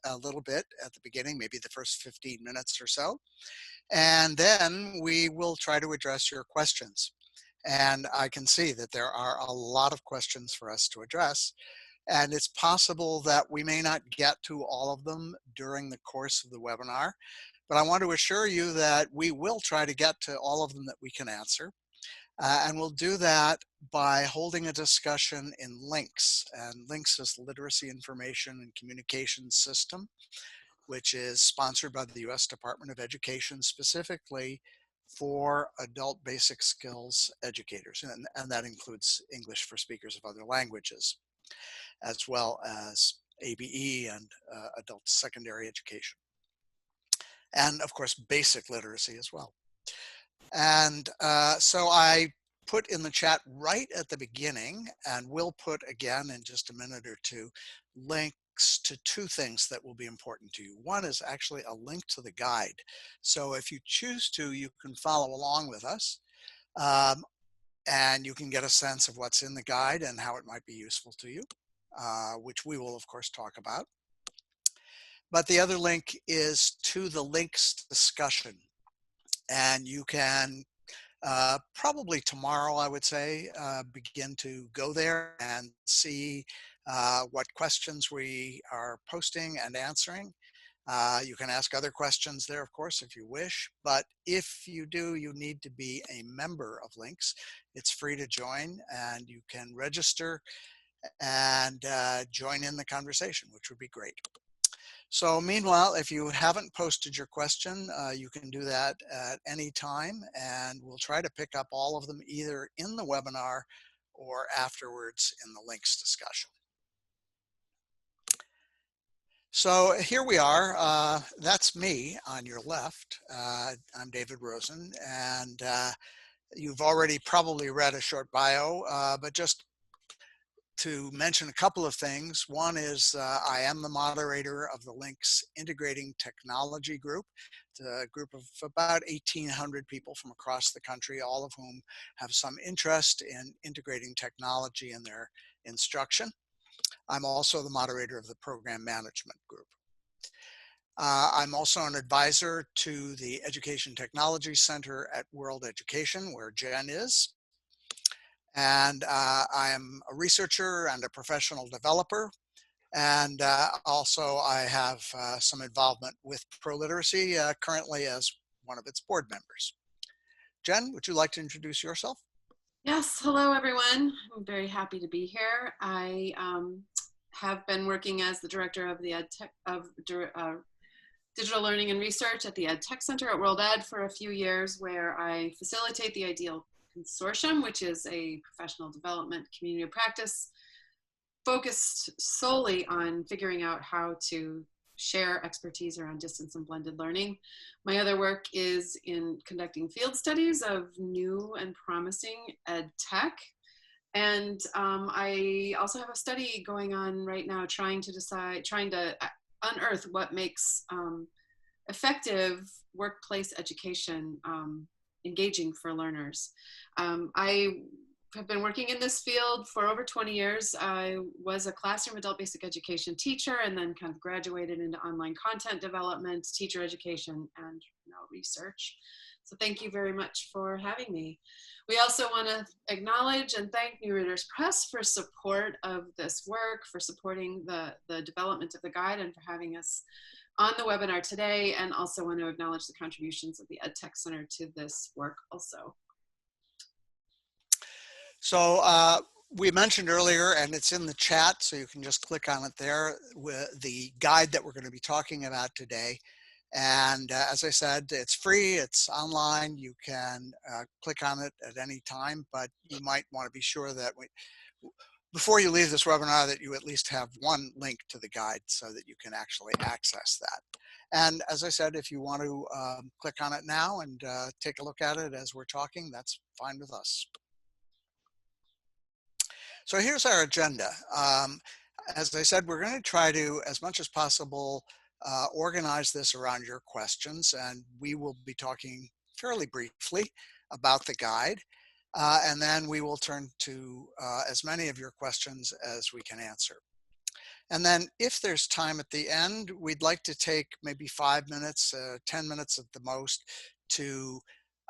a little bit at the beginning, maybe the first 15 minutes or so, and then we will try to address your questions. And I can see that there are a lot of questions for us to address, and it's possible that we may not get to all of them during the course of the webinar, but I want to assure you that we will try to get to all of them that we can answer. And we'll do that by holding a discussion in LINCS. And LINCS is the Literacy Information and Communications System, which is sponsored by the US Department of Education specifically for adult basic skills educators. And that includes English for speakers of other languages, as well as ABE and adult secondary education. And of course, basic literacy as well. And so I put in the chat right at the beginning, and we'll put again in just a minute or two, links to two things that will be important to you. One is actually a link to the guide. So if you choose to, you can follow along with us, and you can get a sense of what's in the guide and how it might be useful to you, which we will of course talk about. But the other link is to the links discussion. And you can probably tomorrow, I would say, begin to go there and see what questions we are posting and answering. You can ask other questions there, of course, if you wish. But if you do, you need to be a member of LINCS. It's free to join, and you can register and join in the conversation, which would be great. So meanwhile, if you haven't posted your question, you can do that at any time, and we'll try to pick up all of them either in the webinar or afterwards in the links discussion. So here we are. That's me on your left. I'm David Rosen, and you've already probably read a short bio, but just to mention a couple of things. One is I am the moderator of the LINCS Integrating Technology Group. It's a group of about 1,800 people from across the country, all of whom have some interest in integrating technology in their instruction. I'm also the moderator of the Program Management Group. I'm also an advisor to the Education Technology Center at World Education, where Jen is. And I am a researcher and a professional developer. And also I have some involvement with ProLiteracy, currently as one of its board members. Jen, would you like to introduce yourself? Yes, hello everyone. I'm very happy to be here. I have been working as the director of the digital learning and research at the EdTech Center at World Ed for a few years, where I facilitate the IDEAL Consortium, which is a professional development community of practice focused solely on figuring out how to share expertise around distance and blended learning. My other work is in conducting field studies of new and promising ed tech. And I also have a study going on right now trying to unearth what makes effective workplace education engaging for learners. I have been working in this field for over 20 years. I was a classroom adult basic education teacher and then kind of graduated into online content development, teacher education, and research. So thank you very much for having me. We also want to acknowledge and thank New Readers Press for support of this work, for supporting the development of the guide, and for having us on the webinar today, and also want to acknowledge the contributions of the EdTech Center to this work also. So we mentioned earlier, and it's in the chat, so you can just click on it there, with the guide that we're going to be talking about today. And as I said, it's free, it's online, you can click on it at any time, but you might want to be sure that before you leave this webinar that you at least have one link to the guide so that you can actually access that. And as I said, if you want to click on it now and take a look at it as we're talking, that's fine with us. So here's our agenda. As I said, we're going to try to, as much as possible, organize this around your questions, and we will be talking fairly briefly about the guide, and then we will turn to as many of your questions as we can answer. And then if there's time at the end, we'd like to take maybe 5 minutes, 10 minutes at the most to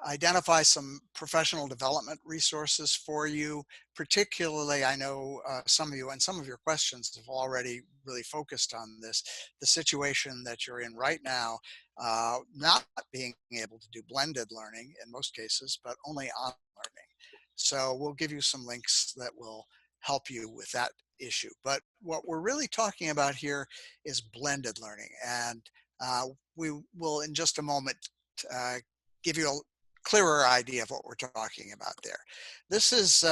identify some professional development resources for you. Particularly, I know some of you and some of your questions have already really focused on this, the situation that you're in right now, not being able to do blended learning in most cases, but only on learning. So we'll give you some links that will help you with that issue. But what we're really talking about here is blended learning. And we will, in just a moment, uh, give you a clearer idea of what we're talking about there. This is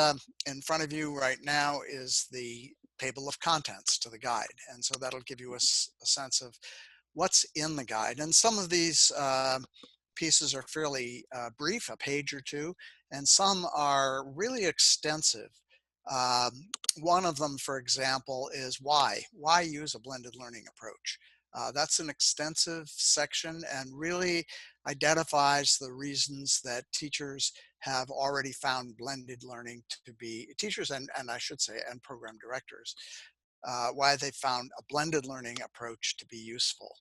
in front of you right now is the table of contents to the guide. And so that'll give you a sense of what's in the guide. And some of these pieces are fairly brief, a page or two, and some are really extensive. Um, One of them, for example, is why use a blended learning approach. That's an extensive section and really identifies the reasons that teachers have already found blended learning to be, teachers and I should say, and program directors, why they found a blended learning approach to be useful.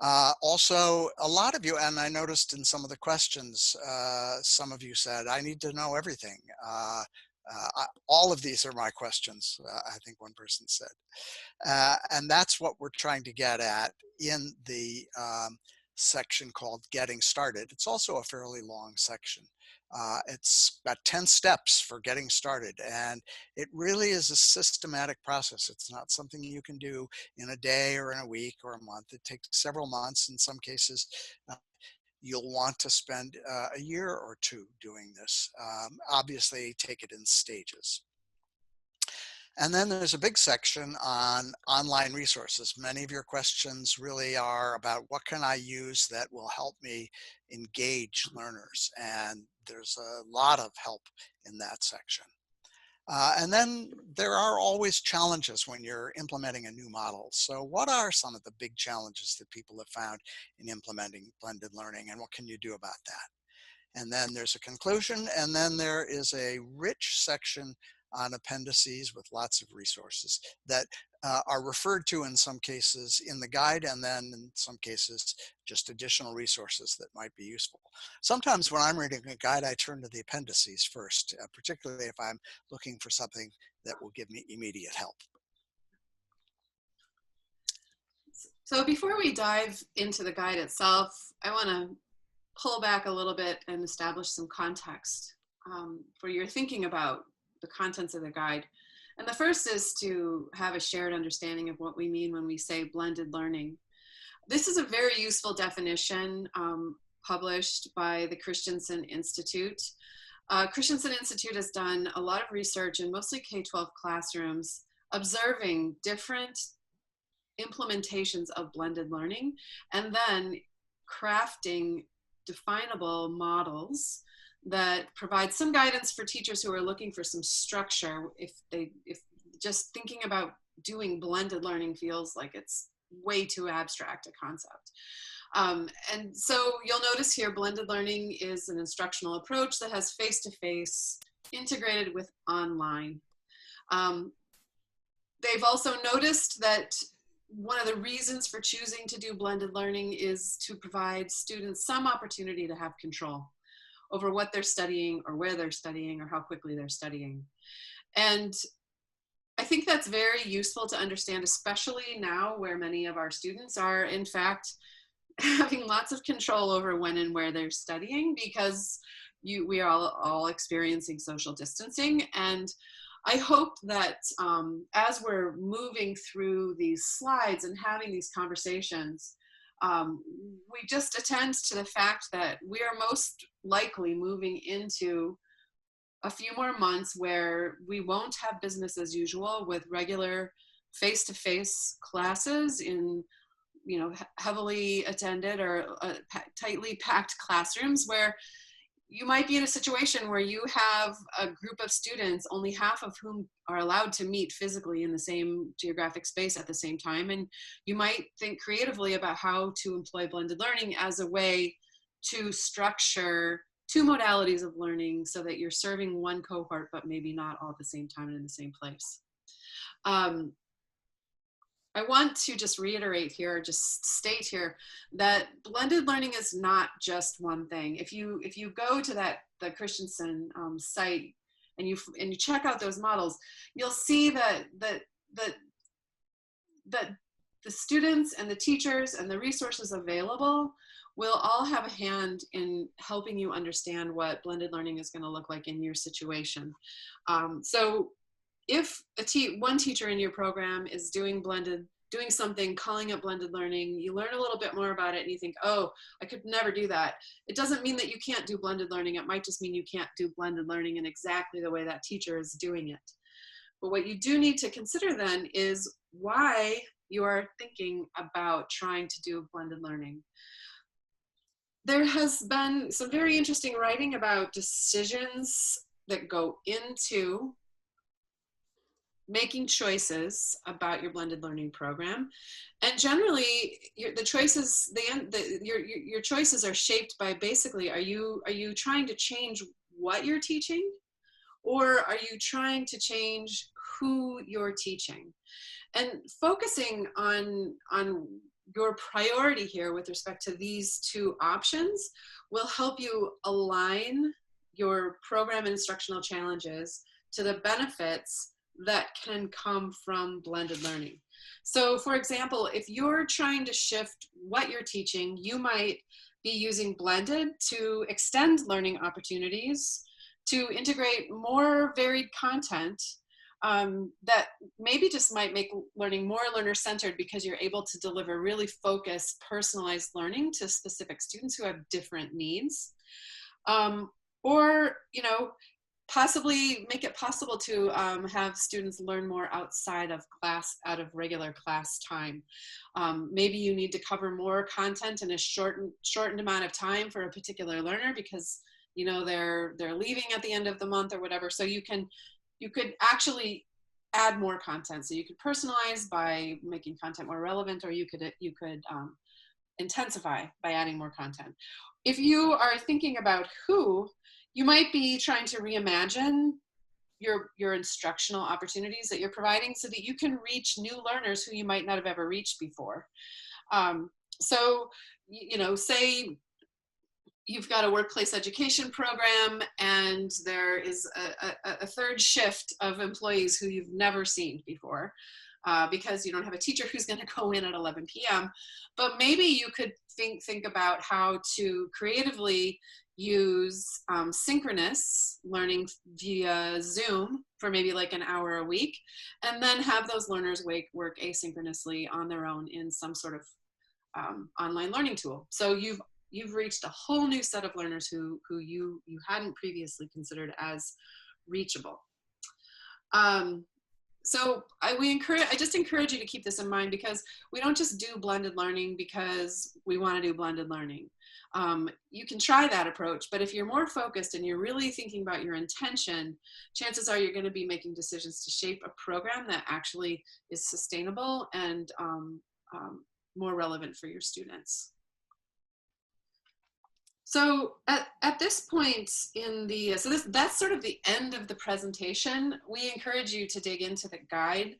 Also, a lot of you, and I noticed in some of the questions, some of you said, I need to know everything. All of these are my questions, I think one person said. And that's what we're trying to get at in the section called Getting Started. It's also a fairly long section. It's got 10 steps for getting started, and it really is a systematic process. It's not something you can do in a day or in a week or a month. It takes several months. In some cases, you'll want to spend a year or two doing this. Obviously, take it in stages. And then there's a big section on online resources. Many of your questions really are about what can I use that will help me engage learners. And there's a lot of help in that section. And then there are always challenges when you're implementing a new model. So what are some of the big challenges that people have found in implementing blended learning, and what can you do about that? And then there's a conclusion, and then there is a rich section on appendices with lots of resources that are referred to in some cases in the guide, and then in some cases just additional resources that might be useful. Sometimes when I'm reading a guide, I turn to the appendices first, particularly if I'm looking for something that will give me immediate help. So before we dive into the guide itself, I want to pull back a little bit and establish some context for your thinking about the contents of the guide. And the first is to have a shared understanding of what we mean when we say blended learning. This is a very useful definition published by the Christensen Institute. Christensen Institute has done a lot of research in mostly K-12 classrooms, observing different implementations of blended learning, and then crafting definable models that provide some guidance for teachers who are looking for some structure if just thinking about doing blended learning feels like it's way too abstract a concept. And so you'll notice here blended learning is an instructional approach that has face-to-face integrated with online. They've also noticed that one of the reasons for choosing to do blended learning is to provide students some opportunity to have control over what they're studying or where they're studying or how quickly they're studying. And I think that's very useful to understand, especially now where many of our students are, in fact, having lots of control over when and where they're studying, because we are all experiencing social distancing. And I hope that as we're moving through these slides and having these conversations, we just attend to the fact that we are most likely moving into a few more months where we won't have business as usual with regular face-to-face classes in, heavily attended or tightly packed classrooms, where you might be in a situation where you have a group of students, only half of whom are allowed to meet physically in the same geographic space at the same time. And you might think creatively about how to employ blended learning as a way to structure two modalities of learning so that you're serving one cohort, but maybe not all at the same time and in the same place. I want to just reiterate here, just state here, that blended learning is not just one thing. If you go to the Christensen site and you check out those models, you'll see that the students and the teachers and the resources available will all have a hand in helping you understand what blended learning is going to look like in your situation. So if one teacher in your program is doing something, calling it blended learning, you learn a little bit more about it and you think, oh, I could never do that. It doesn't mean that you can't do blended learning. It might just mean you can't do blended learning in exactly the way that teacher is doing it. But what you do need to consider then is why you are thinking about trying to do blended learning. There has been some very interesting writing about decisions that go into making choices about your blended learning program, and generally your choices are shaped by basically, are you trying to change what you're teaching, or are you trying to change who you're teaching? And focusing on your priority here with respect to these two options will help you align your program instructional challenges to the benefits that can come from blended learning. So for example, if you're trying to shift what you're teaching, you might be using blended to extend learning opportunities, to integrate more varied content that maybe just might make learning more learner-centered, because you're able to deliver really focused, personalized learning to specific students who have different needs. Or, possibly make it possible to have students learn more outside of class, out of regular class time. Maybe you need to cover more content in a shortened amount of time for a particular learner because they're leaving at the end of the month or whatever. So you could actually add more content. So you could personalize by making content more relevant, or you could intensify by adding more content. If you are thinking about who, you might be trying to reimagine your instructional opportunities that you're providing so that you can reach new learners who you might not have ever reached before. So, say you've got a workplace education program and there is a third shift of employees who you've never seen before because you don't have a teacher who's going to go in at 11 p.m. But maybe you could think about how to creatively use synchronous learning via Zoom for maybe like an hour a week, and then have those learners work asynchronously on their own in some sort of online learning tool. So you've reached a whole new set of learners who you hadn't previously considered as reachable. So I just encourage you to keep this in mind, because we don't just do blended learning because we want to do blended learning. You can try that approach, but if you're more focused and you're really thinking about your intention, chances are you're going to be making decisions to shape a program that actually is sustainable and more relevant for your students. So at this point in the, that's sort of the end of the presentation. We encourage you to dig into the guide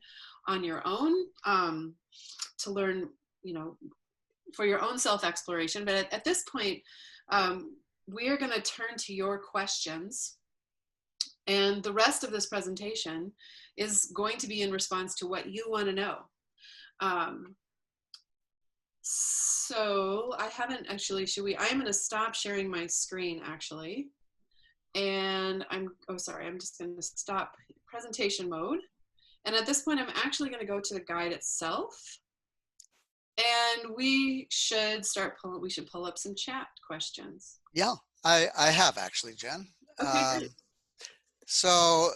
on your own to learn, for your own self-exploration. But at this point, we are going to turn to your questions. And the rest of this presentation is going to be in response to what you want to know. So I haven't actually, I am going to stop sharing my screen actually. And I'm just going to stop presentation mode. And at this point, I'm actually going to go to the guide itself. And we should pull up some chat questions. Yeah, I have actually, Jen. Okay, So,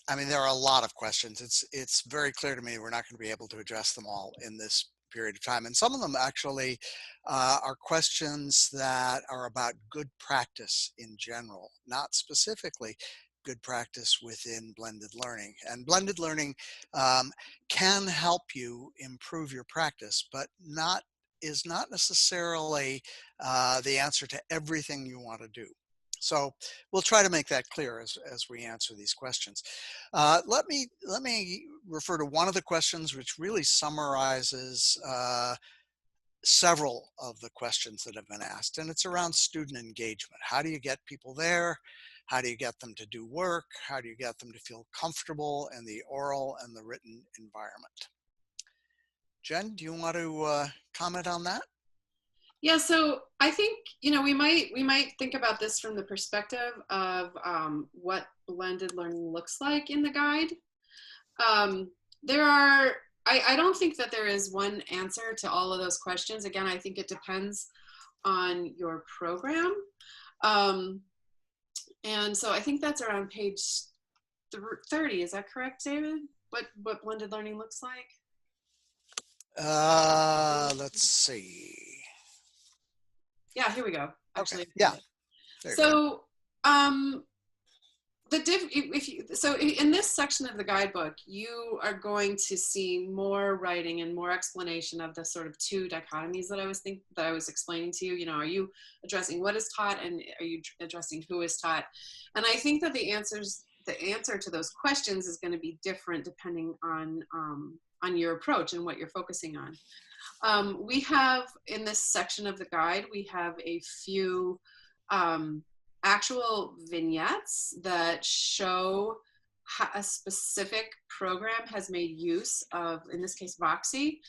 there are a lot of questions. It's very clear to me we're not going to be able to address them all in this period of time. And some of them actually are questions that are about good practice in general, not specifically good practice within blended learning. And blended learning can help you improve your practice, but is not necessarily the answer to everything you want to do. So we'll try to make that clear as we answer these questions. Let me refer to one of the questions which really summarizes several of the questions that have been asked, and it's around student engagement. How do you get people there? How do you get them to do work? How do you get them to feel comfortable in the oral and the written environment? Jen, do you want to comment on that? Yeah, so I think, you know, we might think about this from the perspective of what blended learning looks like in the guide. Um, there are, I don't think that there is one answer to all of those questions. Again, I think it depends on your program. Um, and so I think that's around page 30. Is that correct, David? What blended learning looks like? Let's see. Yeah, here we go. Okay, Actually, I yeah, found it. there you go. So if you, so in this section of the guidebook, you are going to see more writing and more explanation of the sort of two dichotomies that I was explaining to you. You know, are you addressing what is taught, and are you addressing who is taught? And I think that the answer to those questions is going to be different depending on your approach and what you're focusing on. We have in this section of the guide, we have a few actual vignettes that show how a specific program has made use of, in this case, Voxy,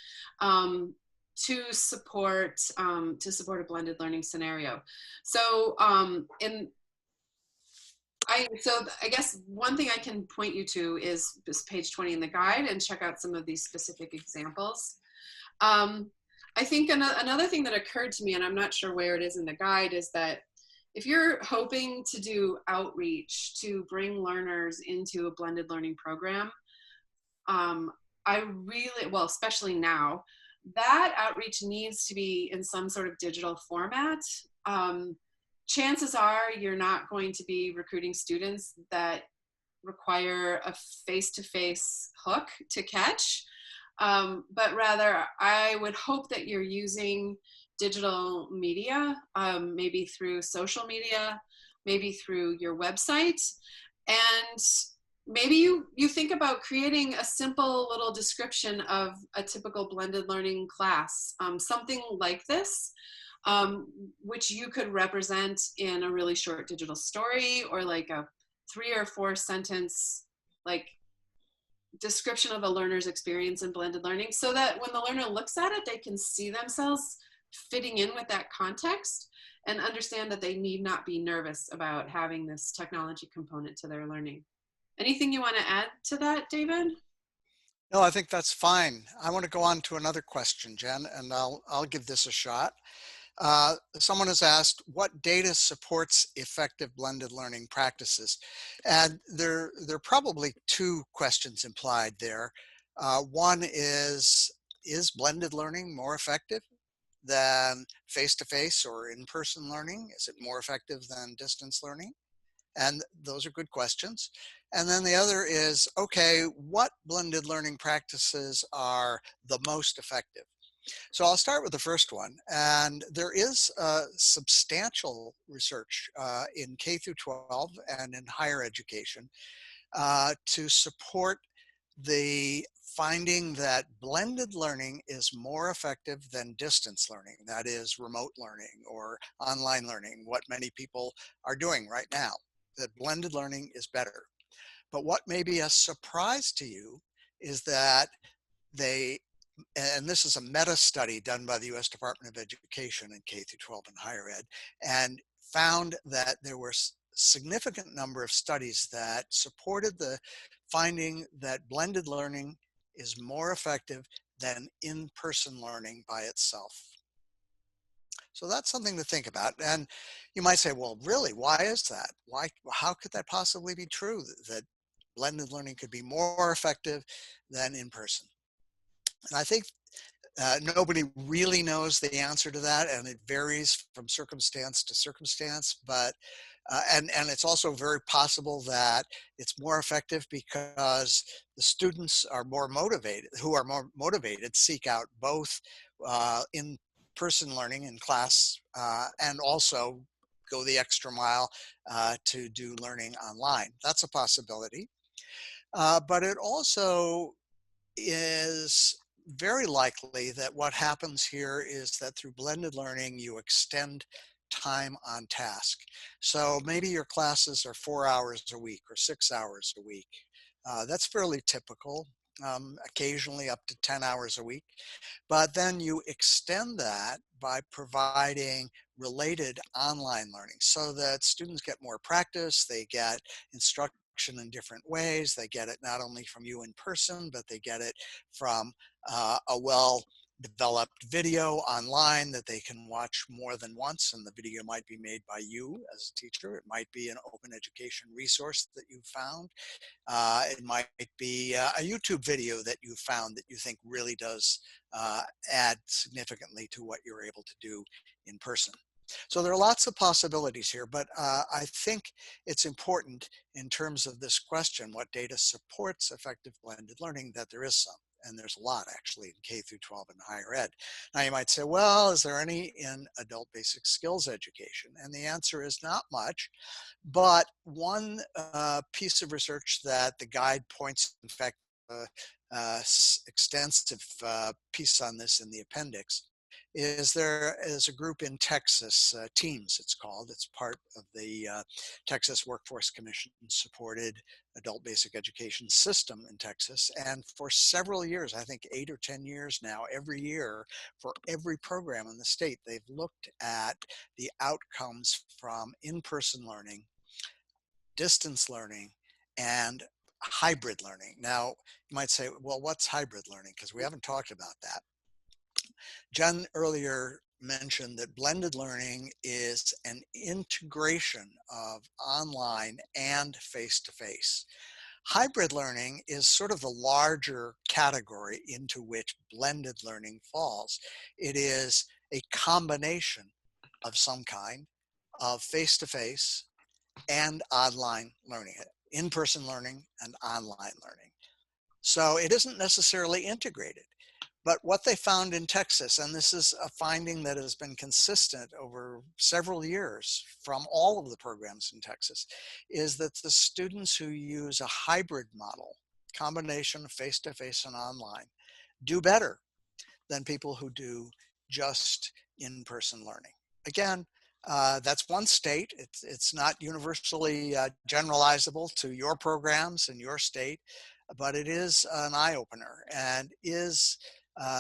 to support a blended learning scenario. So I guess one thing I can point you to is this page 20 in the guide, and check out some of these specific examples. I think another thing that occurred to me, and I'm not sure where it is in the guide, is that if you're hoping to do outreach to bring learners into a blended learning program, I really, well, especially now, that outreach needs to be in some sort of digital format. Chances are you're not going to be recruiting students that require a face-to-face hook to catch. But rather, I would hope that you're using digital media, maybe through social media, maybe through your website, and maybe you think about creating a simple little description of a typical blended learning class, something like this, which you could represent in a really short digital story, or like a 3 or 4 sentence, like, description of a learner's experience in blended learning, so that when the learner looks at it, they can see themselves fitting in with that context and understand that they need not be nervous about having this technology component to their learning. Anything you want to add to that, David? No, I think that's fine. I want to go on to another question, Jen, and I'll give this a shot. Someone has asked, what data supports effective blended learning practices? And there are probably two questions implied there. One is blended learning more effective than face-to-face or in-person learning? Is it more effective than distance learning? And those are good questions. And then the other is, okay, what blended learning practices are the most effective? So I'll start with the first one. And there is substantial research in K through 12 and in higher education to support the finding that blended learning is more effective than distance learning, that is remote learning or online learning, what many people are doing right now. That blended learning is better. But what may be a surprise to you is that they, and this is a meta study done by the US Department of Education in K through 12 and higher ed, and found that there were significant number of studies that supported the finding that blended learning is more effective than in-person learning by itself. So that's something to think about. And you might say, well, really, why is that? How could that possibly be true, that blended learning could be more effective than in person? And I think nobody really knows the answer to that, and it varies from circumstance to circumstance. But and it's also very possible that it's more effective because the students are more motivated, who are more motivated, seek out both in-person learning in class and also go the extra mile to do learning online. That's a possibility. But it also is very likely that what happens here is that through blended learning, you extend time on task. So maybe your classes are 4 hours a week or 6 hours a week. That's fairly typical, occasionally up to 10 hours a week. But then you extend that by providing related online learning so that students get more practice, they get instruction in different ways. They get it not only from you in person, but they get it from a well-developed video online that they can watch more than once. And the video might be made by you as a teacher. It might be an open education resource that you found. It might be a YouTube video that you found that you think really does add significantly to what you're able to do in person. So there are lots of possibilities here, but I think it's important in terms of this question, what data supports effective blended learning, that there is some. And there's a lot actually in K through 12 and higher ed. Now you might say, well, is there any in adult basic skills education? And the answer is not much. But one piece of research that the guide points, in fact, extensive piece on this in the appendix, is there is a group in Texas, TEAMS it's called. It's part of the Texas Workforce Commission supported adult basic education system in Texas. And for several years, I think 8 or 10 years now, every year for every program in the state, they've looked at the outcomes from in-person learning, distance learning, and hybrid learning. Now, you might say, well, what's hybrid learning? Because we haven't talked about that. Jen earlier mentioned that blended learning is an integration of online and face-to-face. Hybrid learning is sort of the larger category into which blended learning falls. It is a combination of some kind of face-to-face and online learning, in-person learning and online learning. So it isn't necessarily integrated. But what they found in Texas, and this is a finding that has been consistent over several years from all of the programs in Texas, is that the students who use a hybrid model, combination of face-to-face and online, do better than people who do just in-person learning. Again, that's one state. It's not universally generalizable to your programs in your state, but it is an eye-opener and is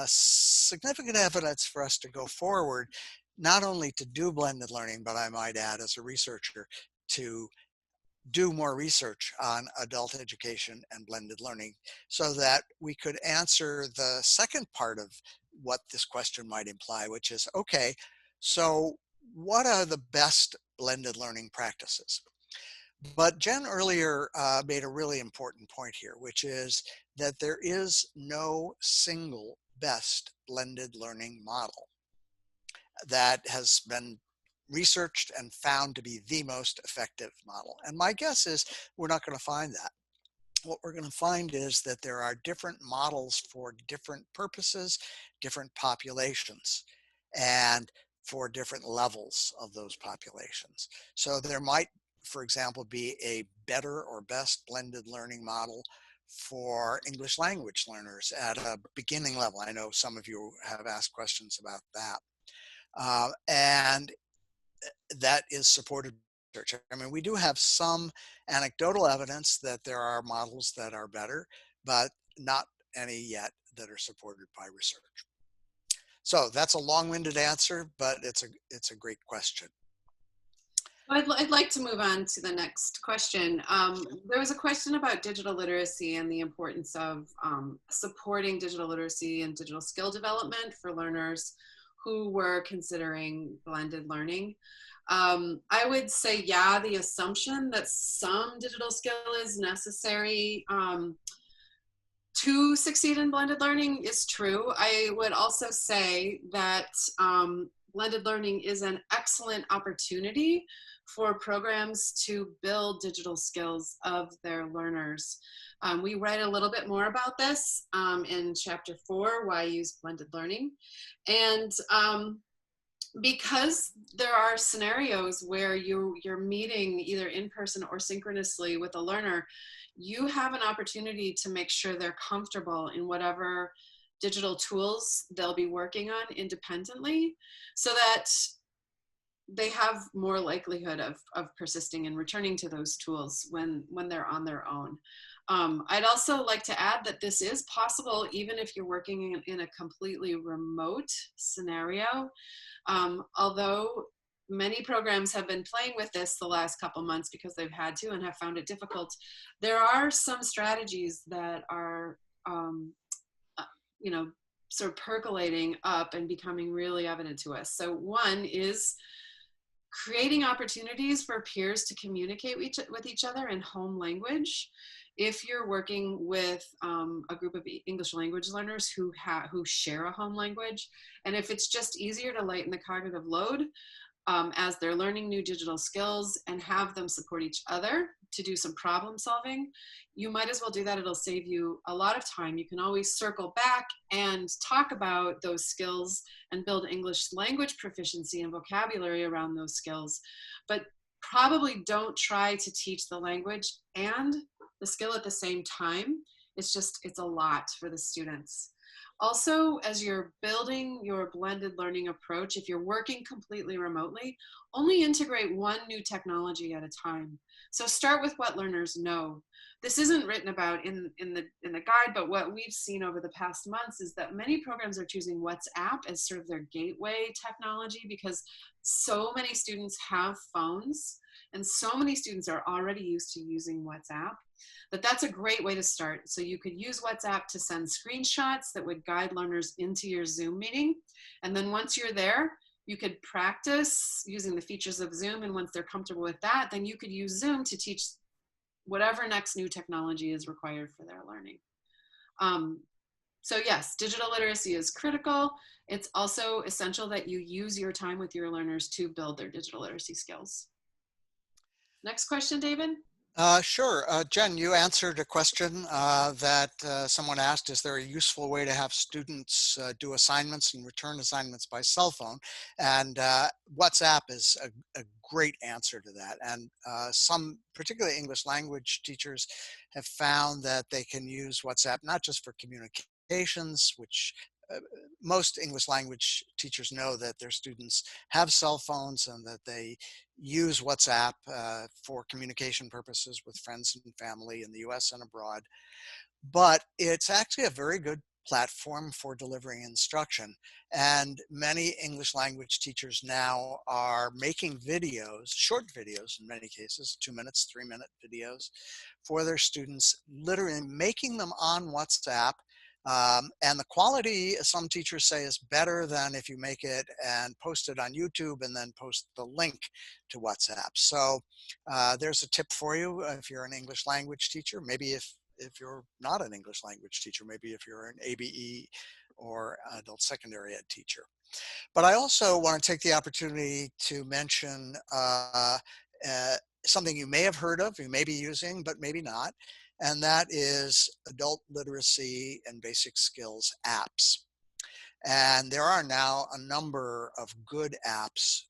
significant evidence for us to go forward, not only to do blended learning, but I might add as a researcher to do more research on adult education and blended learning so that we could answer the second part of what this question might imply, which is, okay, so what are the best blended learning practices? But Jen earlier made a really important point here, which is that there is no single best blended learning model that has been researched and found to be the most effective model. And my guess is we're not going to find that. What we're going to find is that there are different models for different purposes, different populations, and for different levels of those populations. So there might, for example, be a better or best blended learning model for English language learners at a beginning level. I know some of you have asked questions about that. And that is supported by research. I mean, we do have some anecdotal evidence that there are models that are better, but not any yet that are supported by research. So that's a long-winded answer, but it's a great question. I'd like to move on to the next question. There was a question about digital literacy and the importance of supporting digital literacy and digital skill development for learners who were considering blended learning. I would say, yeah, the assumption that some digital skill is necessary to succeed in blended learning is true. I would also say that blended learning is an excellent opportunity for programs to build digital skills of their learners. We write a little bit more about this in chapter 4, Why Use Blended Learning. And Because there are scenarios where you're meeting either in person or synchronously with a learner, you have an opportunity to make sure they're comfortable in whatever digital tools they'll be working on independently, so that they have more likelihood of persisting and returning to those tools when they're on their own. I'd also like to add that this is possible even if you're working in a completely remote scenario. Although many programs have been playing with this the last couple months because they've had to and have found it difficult, there are some strategies that are, uh, you know, sort of percolating up and becoming really evident to us. So one is creating opportunities for peers to communicate with each other in home language. If you're working with a group of English language learners who share a home language, and if it's just easier to lighten the cognitive load as they're learning new digital skills and have them support each other to do some problem solving, you might as well do that. It'll save you a lot of time. You can always circle back and talk about those skills and build English language proficiency and vocabulary around those skills. But probably don't try to teach the language and the skill at the same time. It's a lot for the students. Also, as you're building your blended learning approach, if you're working completely remotely, only integrate one new technology at a time. So start with what learners know. This isn't written about in the guide, but what we've seen over the past months is that many programs are choosing WhatsApp as sort of their gateway technology because so many students have phones and so many students are already used to using WhatsApp that's a great way to start. So you could use WhatsApp to send screenshots that would guide learners into your Zoom meeting. And then once you're there, you could practice using the features of Zoom. And once they're comfortable with that, then you could use Zoom to teach whatever next new technology is required for their learning. So yes, digital literacy is critical. It's also essential that you use your time with your learners to build their digital literacy skills. Next question, David. Sure. Jen, you answered a question that someone asked, is there a useful way to have students do assignments and return assignments by cell phone? And WhatsApp is a great answer to that. And some, particularly English language teachers, have found that they can use WhatsApp not just for communications, which most English language teachers know that their students have cell phones and that they use WhatsApp for communication purposes with friends and family in the US and abroad. But it's actually a very good platform for delivering instruction. And many English language teachers now are making videos, short videos in many cases, 2 minutes, 3-minute videos for their students, literally making them on WhatsApp. And the quality, some teachers say, is better than if you make it and post it on YouTube and then post the link to WhatsApp. So there's a tip for you if you're an English language teacher. Maybe if you're not an English language teacher, maybe if you're an ABE or adult secondary ed teacher. But I also want to take the opportunity to mention something you may have heard of, you may be using, but maybe not, and that is adult literacy and basic skills apps. And there are now a number of good apps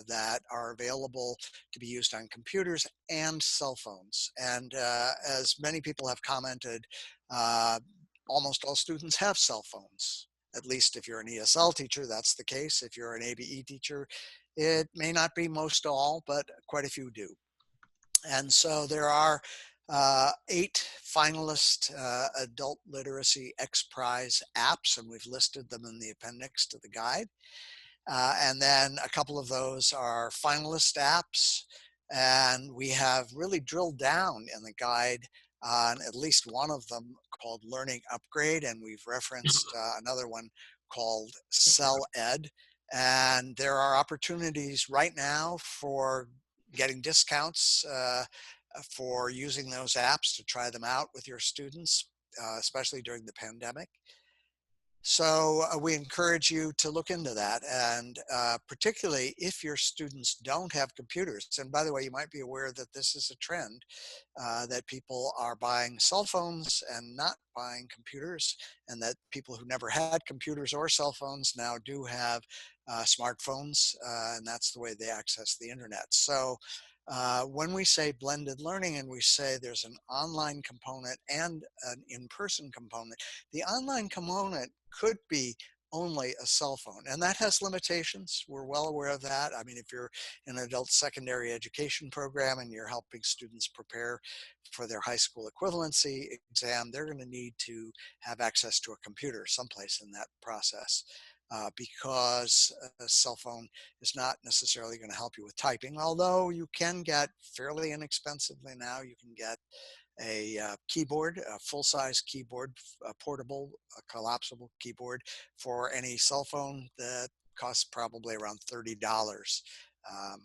that are available to be used on computers and cell phones. And as many people have commented, uh, almost all students have cell phones. At least if you're an ESL teacher, that's the case. If you're an ABE teacher, it may not be most all, but quite a few do. And so there are 8 finalist adult literacy X Prize apps, and we've listed them in the appendix to the guide. And then a couple of those are finalist apps, and we have really drilled down in the guide on at least one of them called Learning Upgrade, and we've referenced another one called Cell Ed. And there are opportunities right now for getting discounts for using those apps to try them out with your students, especially during the pandemic. So we encourage you to look into that, and particularly if your students don't have computers. And by the way, you might be aware that this is a trend, that people are buying cell phones and not buying computers, and that people who never had computers or cell phones now do have smartphones, and that's the way they access the internet. So when we say blended learning and we say there's an online component and an in-person component, the online component could be only a cell phone, and that has limitations. We're well aware of that. I mean, if you're in an adult secondary education program and you're helping students prepare for their high school equivalency exam, they're going to need to have access to a computer someplace in that process. Because a cell phone is not necessarily going to help you with typing, although you can get fairly inexpensively now, you can get a keyboard, a full-size keyboard, a portable, a collapsible keyboard for any cell phone that costs probably around $30 on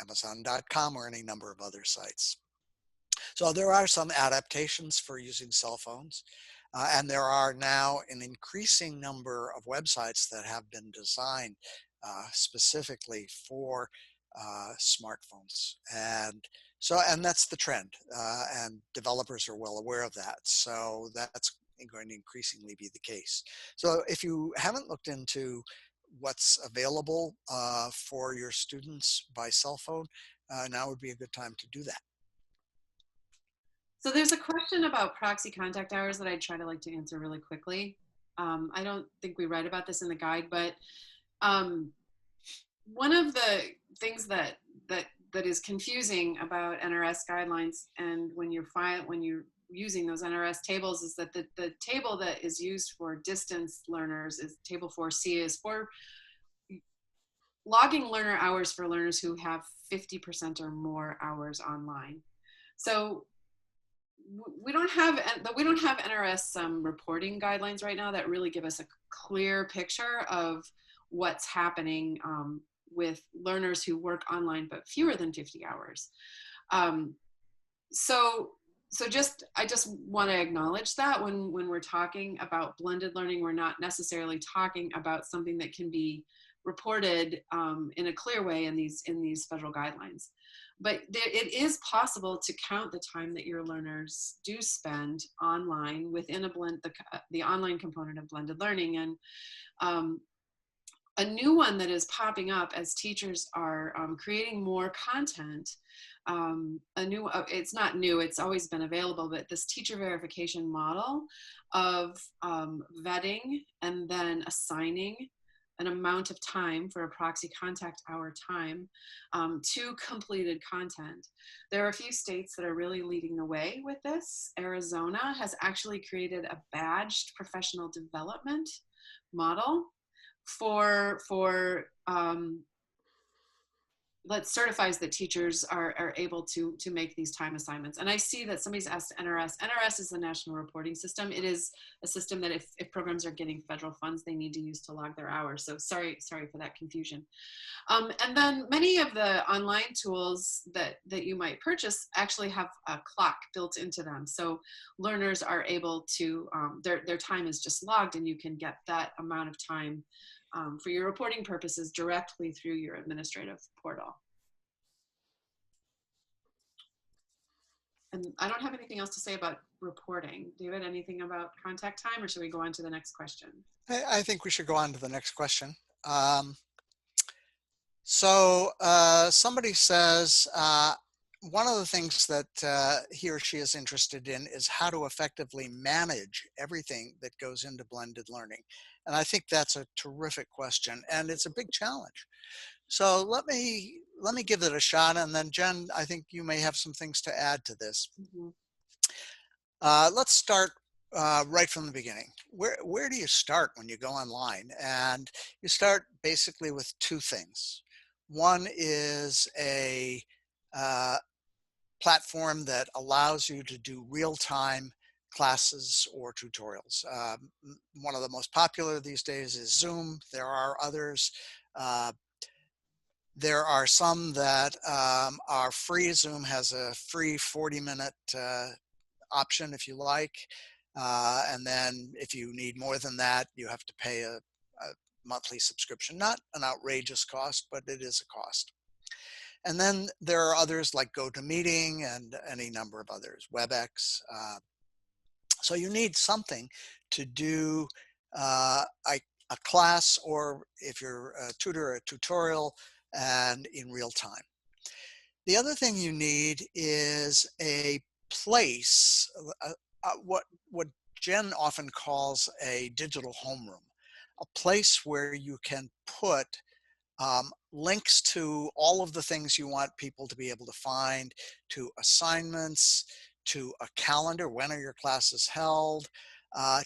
Amazon.com or any number of other sites. So there are some adaptations for using cell phones. And there are now an increasing number of websites that have been designed specifically for smartphones. And that's the trend. And developers are well aware of that. So that's going to increasingly be the case. So if you haven't looked into what's available for your students by cell phone, now would be a good time to do that. So there's a question about proxy contact hours that I try to answer really quickly. I don't think we write about this in the guide, but one of the things that is confusing about NRS guidelines, and when you're using those NRS tables, is that the table that is used for distance learners is table 4C, is for logging learner hours for learners who have 50% or more hours online. So we don't have NRS reporting guidelines right now that really give us a clear picture of what's happening with learners who work online but fewer than 50 hours. So I just want to acknowledge that when we're talking about blended learning, we're not necessarily talking about something that can be reported in a clear way in these federal guidelines. But it is possible to count the time that your learners do spend online within the online component of blended learning. And a new one that is popping up as teachers are creating more content. It's not new, it's always been available, but this teacher verification model of vetting and then assigning an amount of time for a proxy contact hour time to completed content. There are a few states that are really leading the way with this. Arizona has actually created a badged professional development model that certifies that teachers are able to make these time assignments. And I see that somebody's asked NRS. NRS is the National Reporting System. It is a system that if programs are getting federal funds, they need to use to log their hours. So sorry for that confusion. And then many of the online tools that you might purchase actually have a clock built into them. So learners are able to, their time is just logged, and you can get that amount of time for your reporting purposes directly through your administrative portal. And I don't have anything else to say about reporting. David, anything about contact time, or should we go on to the next question? I think we should go on to the next question. Somebody says, one of the things that he or she is interested in is how to effectively manage everything that goes into blended learning. And I think that's a terrific question, and it's a big challenge. So let me give it a shot, and then Jen, I think you may have some things to add to this. Mm-hmm. Let's start right from the beginning. Where do you start when you go online? And you start basically with two things. One is a platform that allows you to do real-time classes or tutorials. One of the most popular these days is Zoom. There are others. There are some that are free. Zoom has a free 40-minute option if you like. And then if you need more than that, you have to pay a monthly subscription. Not an outrageous cost, but it is a cost. And then there are others like GoToMeeting and any number of others, WebEx. So you need something to do. I a class, or if you're a tutor, a tutorial, and in real time. The other thing you need is a place, what Jen often calls a digital homeroom, a place where you can put links to all of the things you want people to be able to find, to assignments, to a calendar, when are your classes held,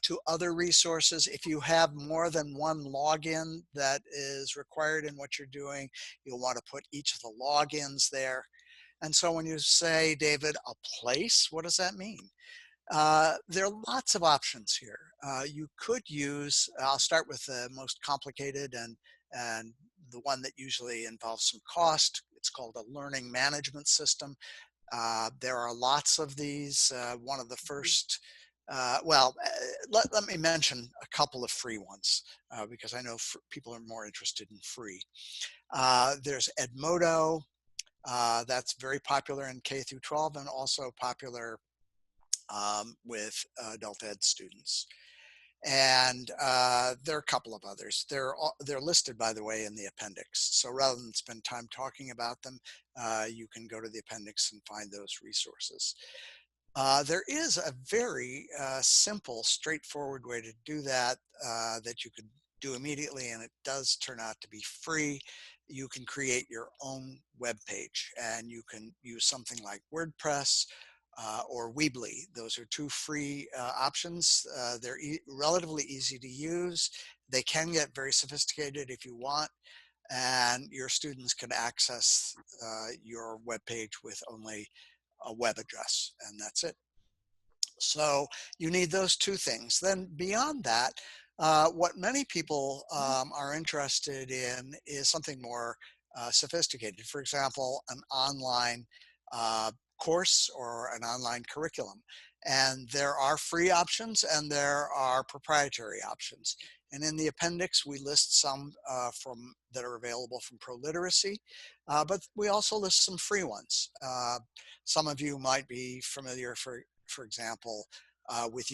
to other resources. If you have more than one login that is required in what you're doing, you'll want to put each of the logins there. And so when you say, David, a place, what does that mean? There are lots of options here. You could use, I'll start with the most complicated and the one that usually involves some cost. It's called a learning management system. There are lots of these. One of the first, let me mention a couple of free ones because I know people are more interested in free. There's Edmodo. That's very popular in K through 12 and also popular with adult ed students. And there are a couple of others. They're listed, by the way, in the appendix. So rather than spend time talking about them, you can go to the appendix and find those resources. There is a very simple, straightforward way to do that that you could do immediately, and it does turn out to be free. You can create your own web page, and you can use something like WordPress or Weebly. Those are two free options. They're relatively easy to use. They can get very sophisticated if you want, and your students can access your web page with only a web address, and that's it. So you need those two things. Then beyond that, what many people are interested in is something more sophisticated. For example, an online course or an online curriculum. And there are free options and there are proprietary options. And in the appendix, we list some that are available from ProLiteracy, but we also list some free ones. Some of you might be familiar, for example, with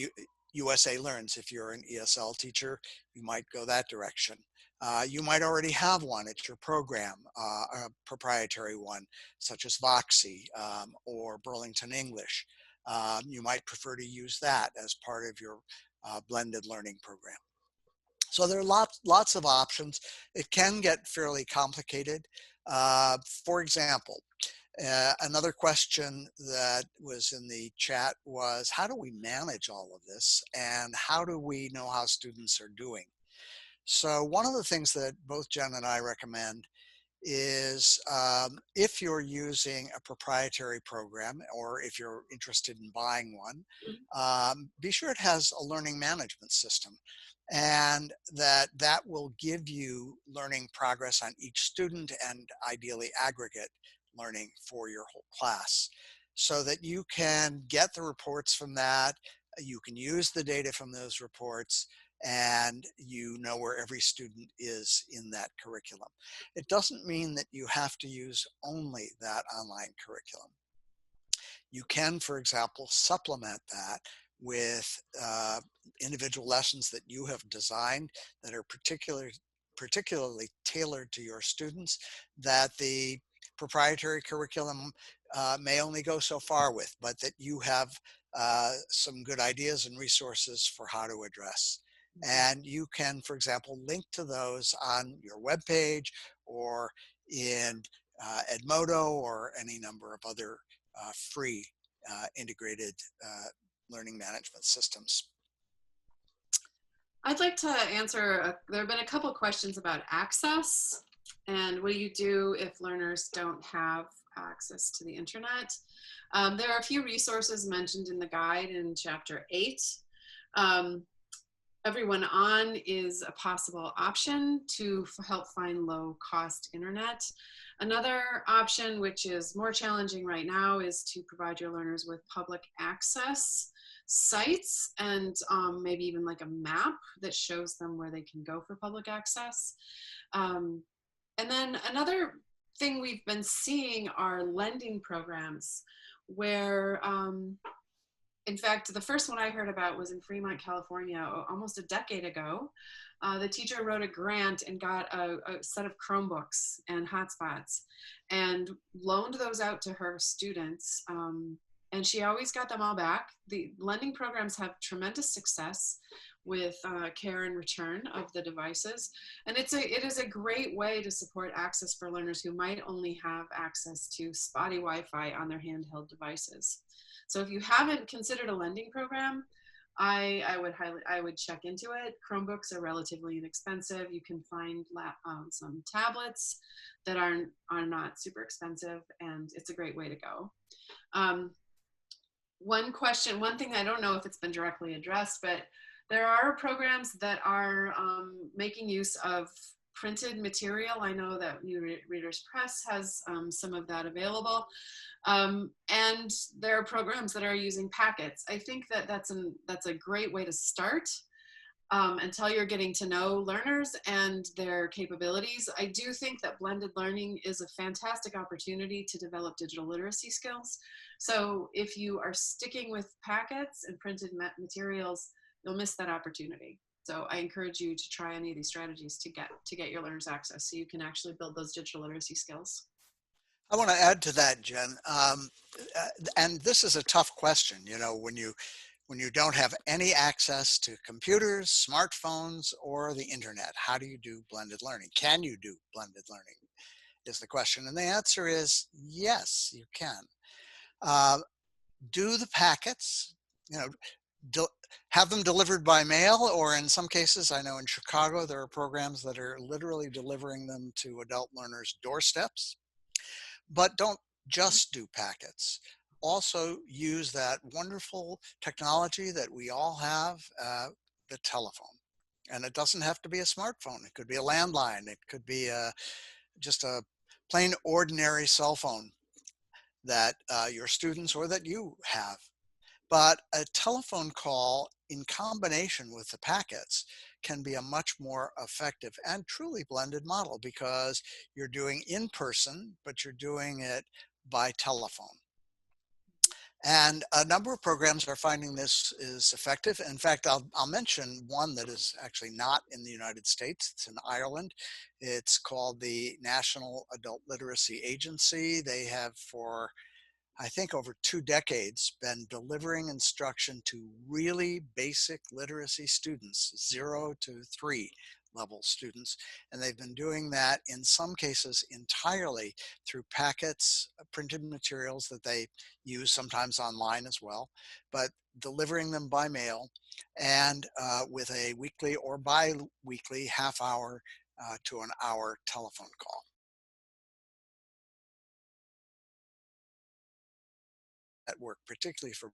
USA Learns. If you're an ESL teacher, you might go that direction. You might already have one at your program, a proprietary one, such as Voxy or Burlington English. You might prefer to use that as part of your blended learning program. So there are lots of options. It can get fairly complicated. For example, another question that was in the chat was, how do we manage all of this and how do we know how students are doing? So one of the things that both Jen and I recommend is if you're using a proprietary program or if you're interested in buying one, be sure it has a learning management system, and that will give you learning progress on each student and ideally aggregate learning for your whole class, so that you can get the reports from that, you can use the data from those reports, and you know where every student is in that curriculum. It doesn't mean that you have to use only that online curriculum. You can, for example, supplement that with individual lessons that you have designed that are particularly tailored to your students, that the proprietary curriculum may only go so far with, but that you have some good ideas and resources for how to address. And you can, for example, link to those on your web page or in Edmodo or any number of other free integrated learning management systems. I'd like to answer, there have been a couple questions about access and what do you do if learners don't have access to the internet. There are a few resources mentioned in the guide in chapter 8. Everyone On is a possible option to help find low cost internet. Another option, which is more challenging right now, is to provide your learners with public access sites and maybe even like a map that shows them where they can go for public access. And then another thing we've been seeing are lending programs where In fact, the first one I heard about was in Fremont, California, almost a decade ago. The teacher wrote a grant and got a set of Chromebooks and hotspots and loaned those out to her students. And she always got them all back. The lending programs have tremendous success with care and return of the devices. And it is a great way to support access for learners who might only have access to spotty Wi-Fi on their handheld devices. So if you haven't considered a lending program, I would check into it. Chromebooks are relatively inexpensive. You can find some tablets that are not super expensive, and it's a great way to go. One thing I don't know if it's been directly addressed, but there are programs that are making use of printed material. I know that New Readers Press has some of that available. And there are programs that are using packets. I think that that's a great way to start until you're getting to know learners and their capabilities. I do think that blended learning is a fantastic opportunity to develop digital literacy skills. So if you are sticking with packets and printed materials, you'll miss that opportunity. So I encourage you to try any of these strategies to get your learners access so you can actually build those digital literacy skills. I want to add to that, Jen. And this is a tough question. You know, when you don't have any access to computers, smartphones, or the internet, how do you do blended learning? Can you do blended learning is the question. And the answer is yes, you can. Do the packets, you know, have them delivered by mail, or in some cases, I know in Chicago, there are programs that are literally delivering them to adult learners' doorsteps. But don't just do packets. Also use that wonderful technology that we all have, the telephone. And it doesn't have to be a smartphone. It could be a landline. It could be just a plain ordinary cell phone that your students or that you have. But a telephone call in combination with the packets can be a much more effective and truly blended model because you're doing in person, but you're doing it by telephone. And a number of programs are finding this is effective. In fact, I'll mention one that is actually not in the United States. It's in Ireland. It's called the National Adult Literacy Agency. They have for I think over 2 decades, been delivering instruction to really basic literacy students, 0 to 3 level students. And they've been doing that in some cases entirely through packets, printed materials that they use sometimes online as well, but delivering them by mail and with a weekly or bi-weekly half-hour to an hour telephone call. That work, particularly for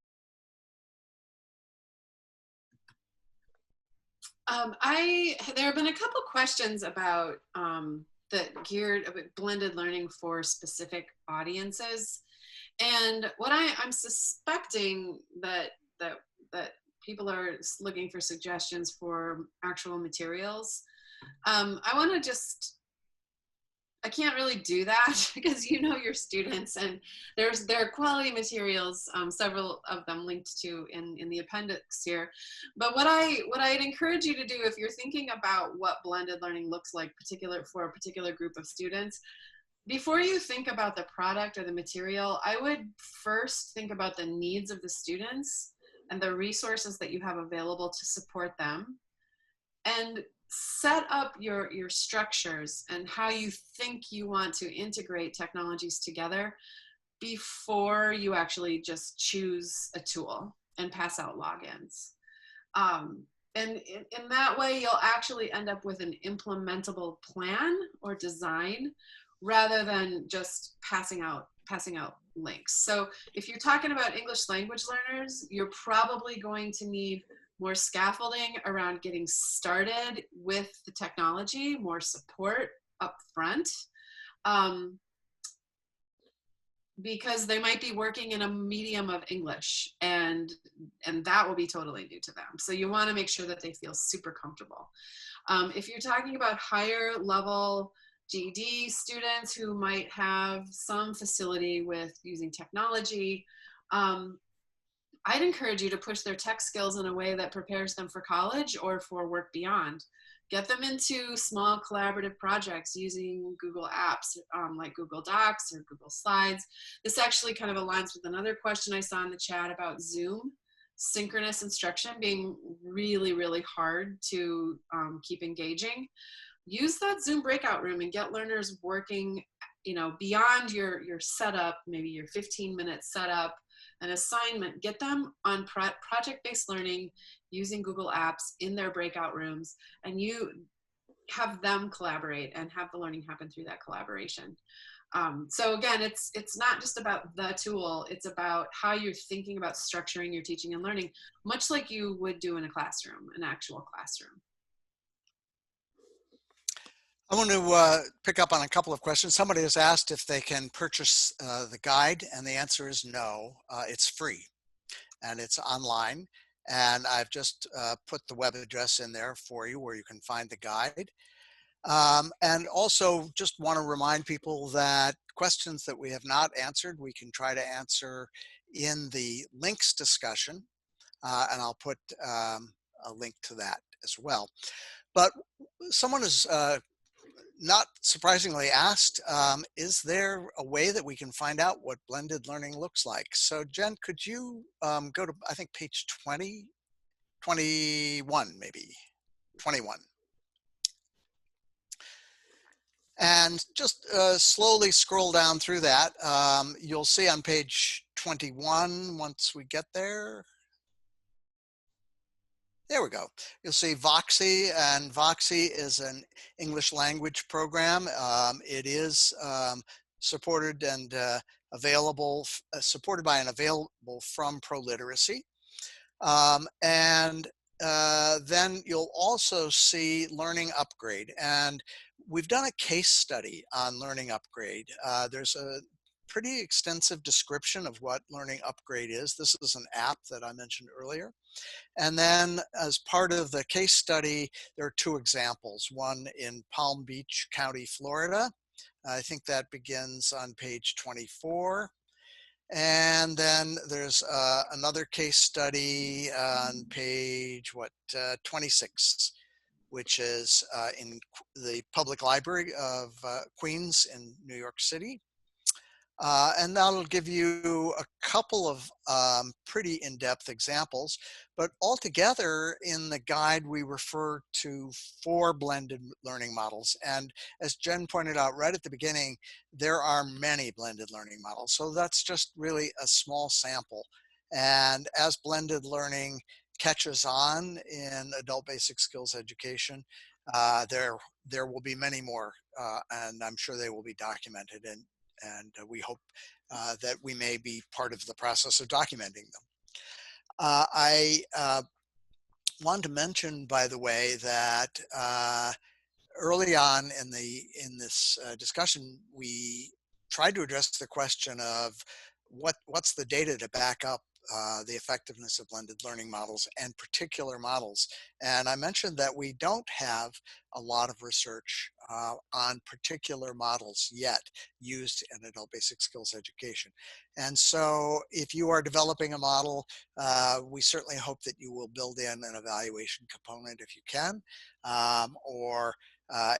there have been a couple questions about blended learning for specific audiences, and what I'm suspecting that people are looking for suggestions for actual materials. I want to just I can't really do that because you know your students, and there are quality materials, several of them linked to in the appendix here. But what I'd encourage you to do if you're thinking about what blended learning looks like for a particular group of students, before you think about the product or the material, I would first think about the needs of the students and the resources that you have available to support them, and set up your structures and how you think you want to integrate technologies together before you actually just choose a tool and pass out logins. And in that way, you'll actually end up with an implementable plan or design rather than just passing out links. So if you're talking about English language learners, you're probably going to need more scaffolding around getting started with the technology, more support up front, because they might be working in a medium of English, and that will be totally new to them. So you want to make sure that they feel super comfortable. If you're talking about higher level GED students who might have some facility with using technology, I'd encourage you to push their tech skills in a way that prepares them for college or for work beyond. Get them into small collaborative projects using Google Apps, like Google Docs or Google Slides. This actually kind of aligns with another question I saw in the chat about Zoom. Synchronous instruction being really, really hard to keep engaging. Use that Zoom breakout room and get learners working, beyond your setup, maybe your 15-minute setup, an assignment. Get them on project-based learning using Google Apps in their breakout rooms, and you have them collaborate and have the learning happen through that collaboration. So again, it's not just about the tool, it's about how you're thinking about structuring your teaching and learning, much like you would do in a classroom, an actual classroom. I want to pick up on a couple of questions. Somebody has asked if they can purchase the guide, and the answer is no. It's free, and it's online. And I've just put the web address in there for you where you can find the guide. And also just want to remind people that questions that we have not answered, we can try to answer in the links discussion. And I'll put a link to that as well. But someone has not surprisingly asked, is there a way that we can find out what blended learning looks like? So Jen, could you go to, I think, page 20, 21 maybe, 21. And just slowly scroll down through that. You'll see on page 21, once we get there, there we go. You'll see Voxy, and Voxy is an English language program. It is supported and supported by and available from ProLiteracy. Then you'll also see Learning Upgrade. And we've done a case study on Learning Upgrade. There's a pretty extensive description of what Learning Upgrade is. This is an app that I mentioned earlier. And then as part of the case study, there are two examples, one in Palm Beach County, Florida. I think that begins on page 24. And then there's another case study on page 26, which is in the Public Library of Queens in New York City. And that'll give you a couple of pretty in-depth examples, but altogether in the guide, we refer to 4 blended learning models. And as Jen pointed out right at the beginning, there are many blended learning models. So that's just really a small sample. And as blended learning catches on in adult basic skills education, there will be many more, and I'm sure they will be documented, and we hope that we may be part of the process of documenting them. I want to mention, by the way, that early on in this discussion, we tried to address the question of what's the data to back up the effectiveness of blended learning models and particular models. And I mentioned that we don't have a lot of research on particular models yet used in adult basic skills education. And so if you are developing a model, we certainly hope that you will build in an evaluation component if you can, or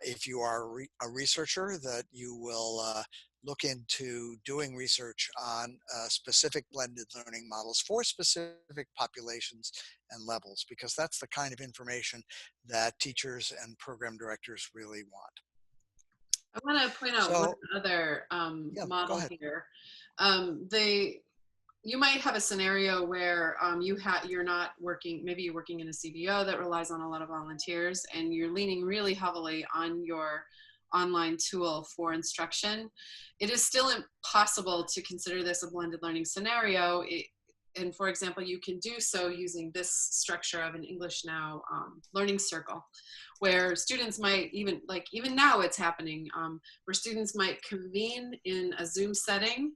if you are a researcher, that you will look into doing research on specific blended learning models for specific populations and levels, because that's the kind of information that teachers and program directors really want. I want to point out one other model here. You might have a scenario where you're not working, maybe you're working in a CBO that relies on a lot of volunteers, and you're leaning really heavily on your online tool for instruction. It is still impossible to consider this a blended learning scenario. And for example, you can do so using this structure of an English Now learning circle, where students might even now it's happening, where students might convene in a Zoom setting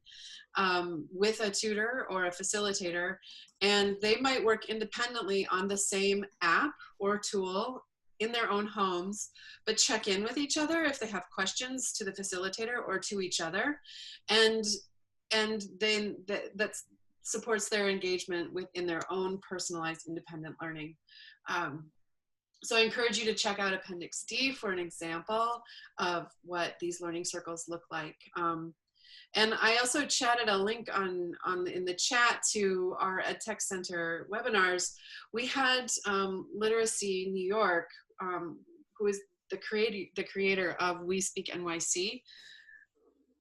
with a tutor or a facilitator, and they might work independently on the same app or tool in their own homes, but check in with each other if they have questions to the facilitator or to each other. And then that's supports their engagement within their own personalized independent learning. So I encourage you to check out Appendix D for an example of what these learning circles look like. And I also chatted a link in the chat to our EdTech Center webinars. We had Literacy New York, who is the creator of We Speak NYC,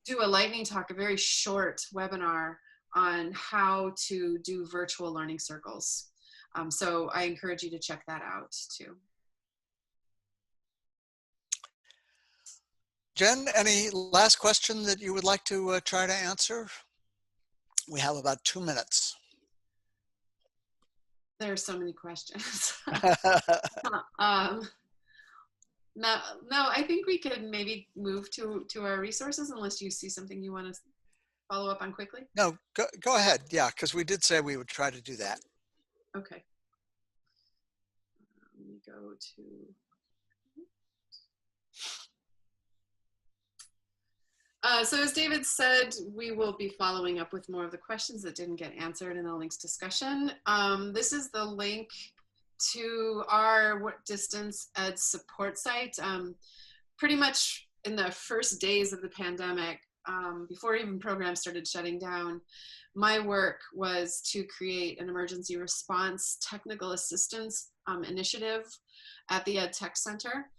do a lightning talk, a very short webinar on how to do virtual learning circles. So I encourage you to check that out too. Jen, any last question that you would like to try to answer? We have about 2 minutes. There are so many questions. No, I think we could maybe move to our resources unless you see something you want to follow up on quickly. No, go ahead. Yeah, because we did say we would try to do that. Okay. Let me go to. So as David said, we will be following up with more of the questions that didn't get answered in the links discussion. This is the link to our distance ed support site. Pretty much in the first days of the pandemic, before even programs started shutting down, my work was to create an emergency response technical assistance initiative at the EdTech Center.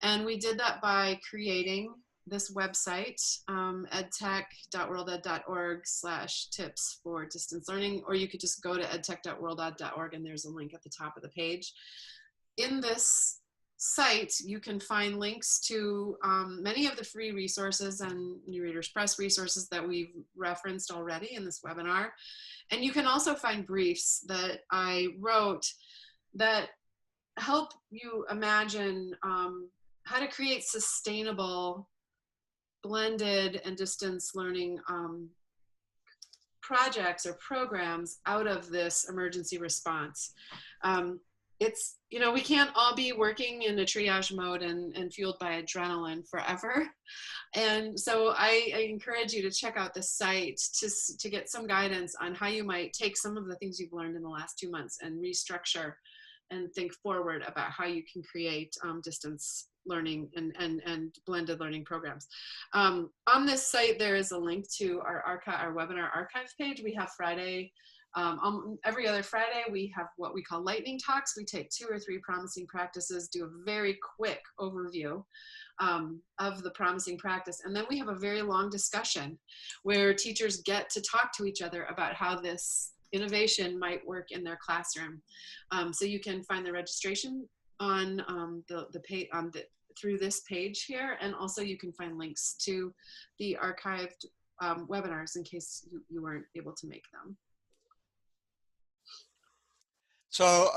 And we did that by creating this website, edtech.worlded.org/tips for distance learning, or you could just go to edtech.worlded.org and there's a link at the top of the page. In this site, you can find links to many of the free resources and New Readers Press resources that we've referenced already in this webinar. And you can also find briefs that I wrote that help you imagine how to create sustainable blended and distance learning projects or programs out of this emergency response. It's, you know, we can't all be working in a triage mode and fueled by adrenaline forever. And so I encourage you to check out the site to get some guidance on how you might take some of the things you've learned in the last 2 months and restructure and think forward about how you can create distance learning and blended learning programs. On this site, there is a link to our webinar archive page. We have Friday, every other Friday, we have what we call lightning talks. We take 2 or 3 promising practices, do a very quick overview of the promising practice. And then we have a very long discussion where teachers get to talk to each other about how this innovation might work in their classroom. So you can find the registration on the page through this page here, and also you can find links to the archived webinars in case you weren't able to make them. So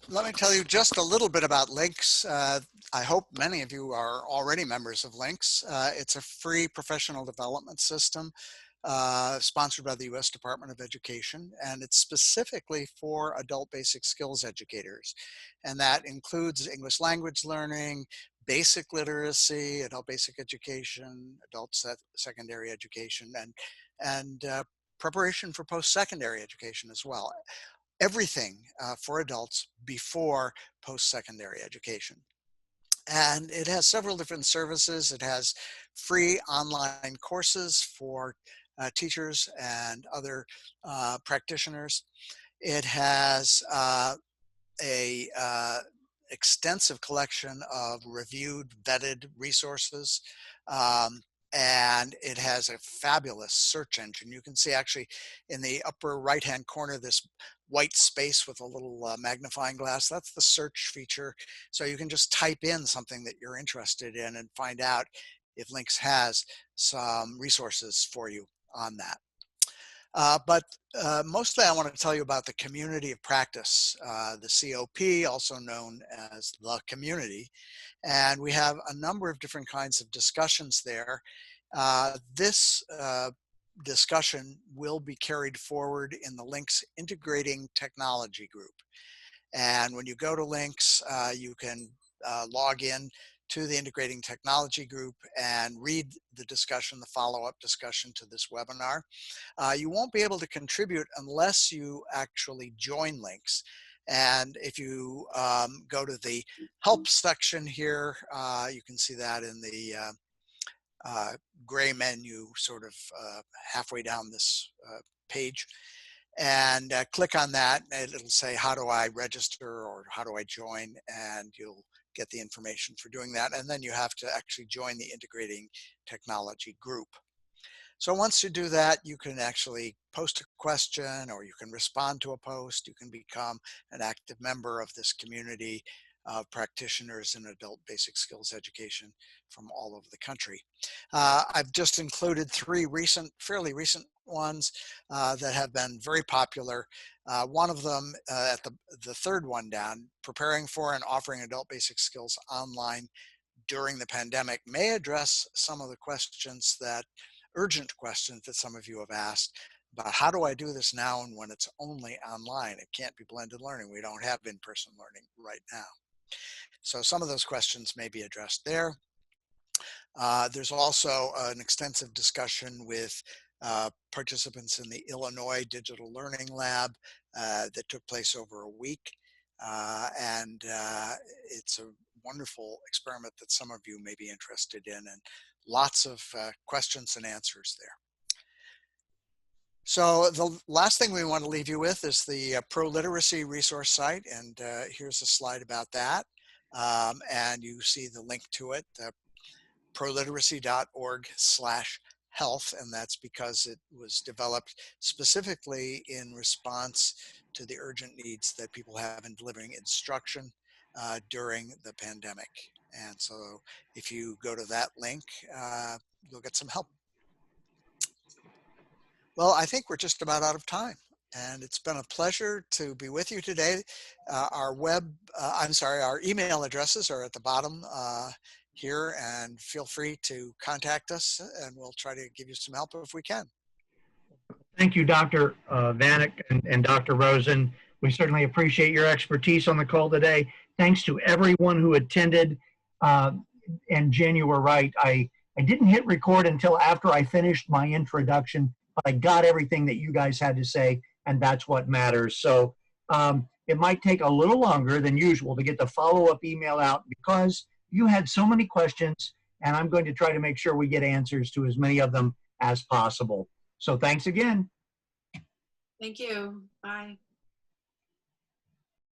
let me tell you just a little bit about Links. I hope many of you are already members of Links. It's a free professional development system sponsored by the U.S. Department of Education, and it's specifically for adult basic skills educators. And that includes English language learning, basic literacy, adult basic education, adult secondary education, and preparation for post-secondary education as well. Everything for adults before post-secondary education. And it has several different services. It has free online courses for teachers and other practitioners. It has a extensive collection of reviewed, vetted resources. And it has a fabulous search engine. You can see actually in the upper right-hand corner, this white space with a little magnifying glass. That's the search feature. So you can just type in something that you're interested in and find out if Links has some resources for you on that. But mostly I want to tell you about the community of practice, the COP, also known as the community. And we have a number of different kinds of discussions there. This discussion will be carried forward in the Links Integrating Technology group. And when you go to Links, you can log in to the Integrating Technology group and read the discussion, the follow-up discussion to this webinar. You won't be able to contribute unless you actually join links. And if you go to the help section here, you can see that in the gray menu, sort of halfway down this page. And click on that, and it'll say, how do I register or how do I join? And you'll get the information for doing that. And then you have to actually join the Integrating Technology group. So once you do that, you can actually post a question, or you can respond to a post. You can become an active member of this community of practitioners in adult basic skills education from all over the country. I've just included 3 fairly recent ones that have been very popular. One of them, at the third one down, preparing for and offering adult basic skills online during the pandemic, may address some of the questions urgent questions that some of you have asked about how do I do this now and when it's only online. It can't be blended learning. We don't have in-person learning right now. So some of those questions may be addressed there. There's also an extensive discussion with participants in the Illinois Digital Learning Lab that took place over a week. It's a wonderful experiment that some of you may be interested in, and lots of questions and answers there. So the last thing we want to leave you with is the pro-literacy resource site, and here's a slide about that. And you see the link to it, proliteracy.org/health, and that's because it was developed specifically in response to the urgent needs that people have in delivering instruction during the pandemic. And so if you go to that link, you'll get some help. Well, I think we're just about out of time, and it's been a pleasure to be with you today. Our email addresses are at the bottom here, and feel free to contact us, and we'll try to give you some help if we can. Thank you, Dr. Vanek and Dr. Rosen. We certainly appreciate your expertise on the call today. Thanks to everyone who attended. And Jen, you were right. I didn't hit record until after I finished my introduction, but I got everything that you guys had to say, and that's what matters. So it might take a little longer than usual to get the follow-up email out because you had so many questions, and I'm going to try to make sure we get answers to as many of them as possible. So thanks again. Thank you. Bye.